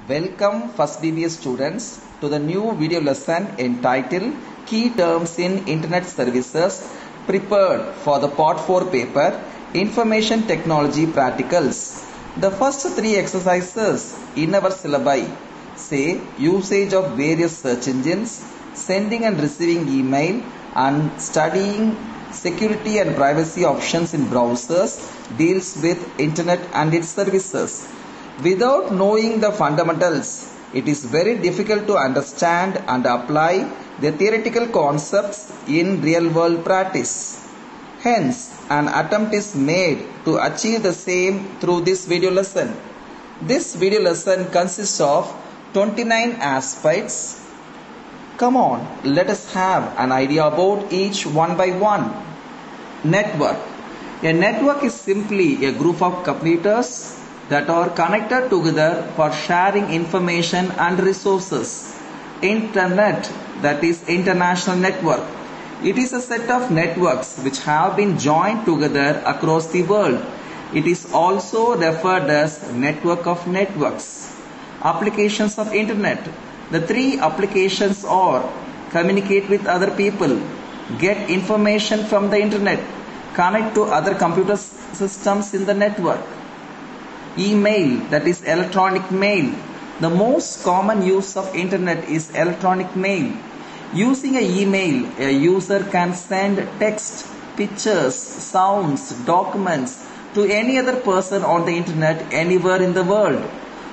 Welcome first BBA students to the new video lesson entitled Key Terms in Internet Services prepared for the Part 4 paper Information Technology Practicals. The first three exercises in our syllabi say usage of various search engines, sending and receiving email, and studying security and privacy options in browsers deals with internet and its services. Without knowing the fundamentals, it is very difficult to understand and apply the theoretical concepts in real-world practice. Hence, an attempt is made to achieve the same through this video lesson. This video lesson consists of 29 aspects. Come on, let us have an idea about each one by one. Network. A network is simply a group of computers that are connected together for sharing information and resources. Internet, that is international network. It is a set of networks which have been joined together across the world. It is also referred as network of networks. Applications of internet. The three applications are communicate with other people, get information from the internet, connect to other computer systems in the network. Email, that is electronic mail. The most common use of internet is electronic mail. Using an email, a user can send text, pictures, sounds, documents to any other person on the internet anywhere in the world.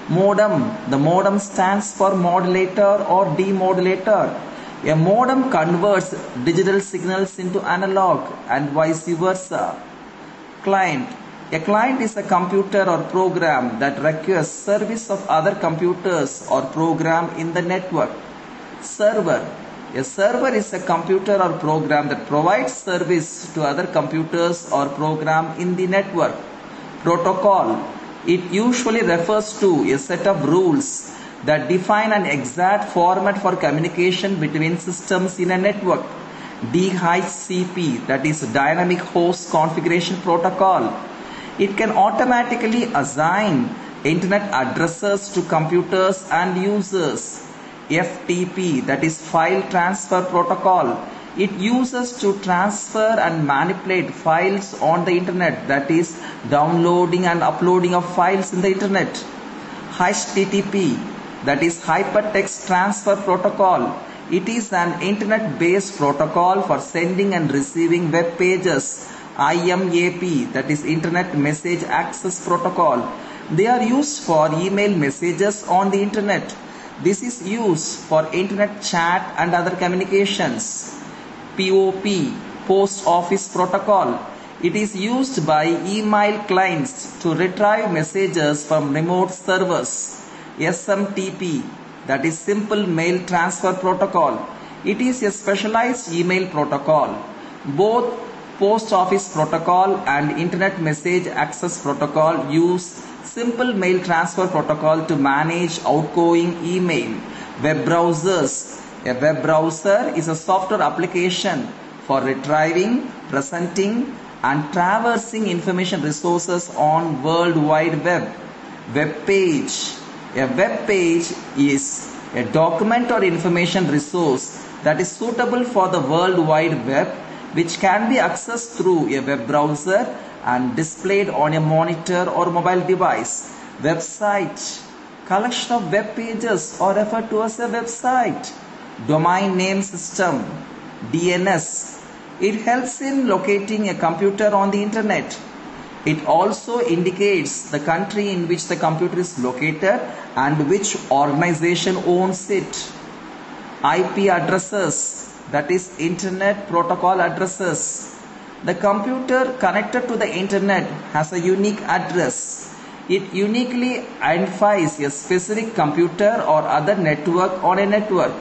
Modem. The modem stands for modulator or demodulator. A modem converts digital signals into analog and vice versa. Client. A client is a computer or program that requires service of other computers or program in the network. Server. A server is a computer or program that provides service to other computers or program in the network. Protocol. It usually refers to a set of rules that define an exact format for communication between systems in a network. DHCP, that is Dynamic Host Configuration Protocol. It can automatically assign internet addresses to computers and users. FTP, that is File Transfer Protocol. It uses to transfer and manipulate files on the internet, that is downloading and uploading of files in the internet. HTTP, that is Hypertext Transfer Protocol. It is an internet-based protocol for sending and receiving web pages. IMAP, that is Internet Message Access Protocol. They are used for email messages on the internet. This is used for internet chat and other communications. POP, Post Office Protocol. It is used by email clients to retrieve messages from remote servers. SMTP, that is Simple Mail Transfer Protocol. It is a specialized email protocol. Both Post Office Protocol and Internet Message Access Protocol use Simple Mail Transfer Protocol to manage outgoing email. Web browsers. A web browser is a software application for retrieving, presenting, and traversing information resources on World Wide Web. Web page. A web page is a document or information resource that is suitable for the World Wide Web, which can be accessed through a web browser and displayed on a monitor or mobile device. Website. Collection of web pages are referred to as a website. Domain name system. DNS. It helps in locating a computer on the internet. It also indicates the country in which the computer is located and which organization owns it. IP addresses, that is Internet Protocol addresses. The computer connected to the internet has a unique address. It uniquely identifies a specific computer or other network on a network.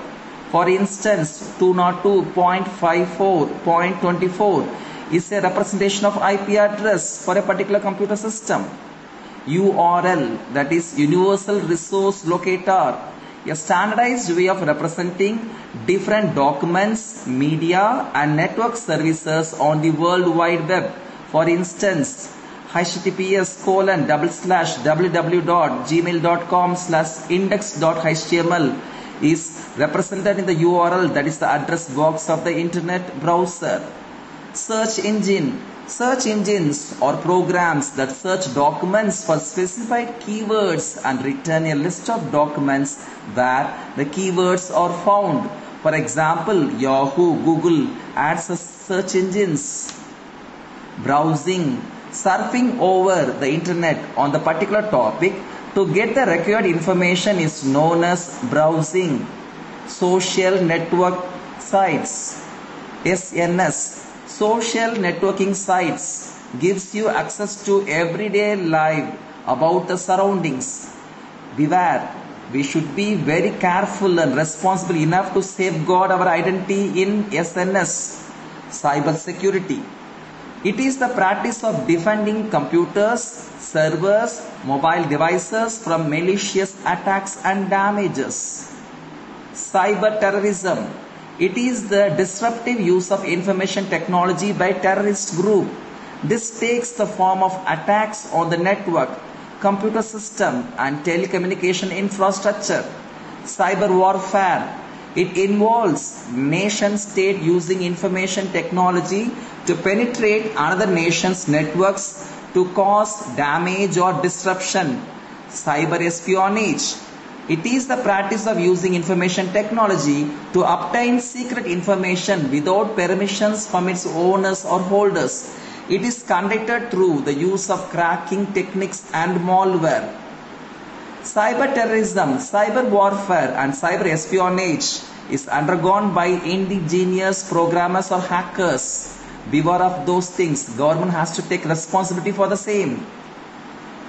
For instance, 202.54.24 is a representation of IP address for a particular computer system. URL, that is Universal Resource Locator, a standardized way of representing different documents, media, and network services on the World Wide Web. For instance, https://www.gmail.com/index.html is represented in the URL, that is the address box of the internet browser. Search engines or programs that search documents for specified keywords and return a list of documents where the keywords are found. For example, Yahoo, Google adds search engines. Browsing, surfing over the internet on the particular topic to get the required information is known as browsing. Social network sites, SNS, social networking sites, gives you access to everyday life about the surroundings. Beware, we should be very careful and responsible enough to safeguard our identity in SNS. Cyber security. It is the practice of defending computers, servers, mobile devices from malicious attacks and damages. Cyber terrorism. It is the disruptive use of information technology by terrorist group. This takes the form of attacks on the network, computer system and telecommunication infrastructure. Cyber warfare. It involves nation state using information technology to penetrate another nation's networks to cause damage or disruption. Cyber espionage. It is the practice of using information technology to obtain secret information without permissions from its owners or holders. It is conducted through the use of cracking techniques and malware. Cyber terrorism, cyber warfare and cyber espionage is undergone by indigenous programmers or hackers. Beware of those things. Government has to take responsibility for the same.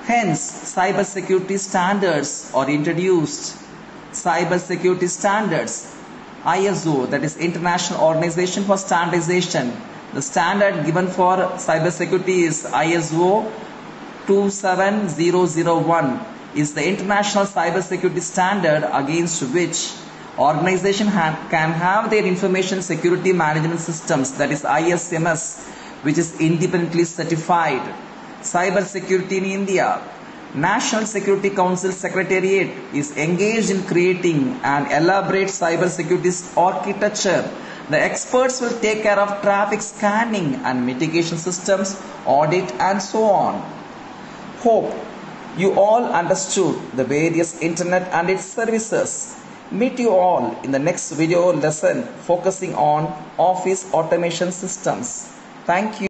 Hence, cyber security standards are introduced. Cyber security standards, ISO, that is International Organization for Standardization. The standard given for cyber security is ISO 27001, is the international cyber security standard against which organization can have their information security management systems, that is ISMS, which is independently certified. Cyber security in India. National Security Council Secretariat is engaged in creating an elaborate cyber security architecture. The experts will take care of traffic scanning and mitigation systems, audit and so on. Hope you all understood the various internet and its services. Meet you all in the next video lesson focusing on office automation systems. Thank you.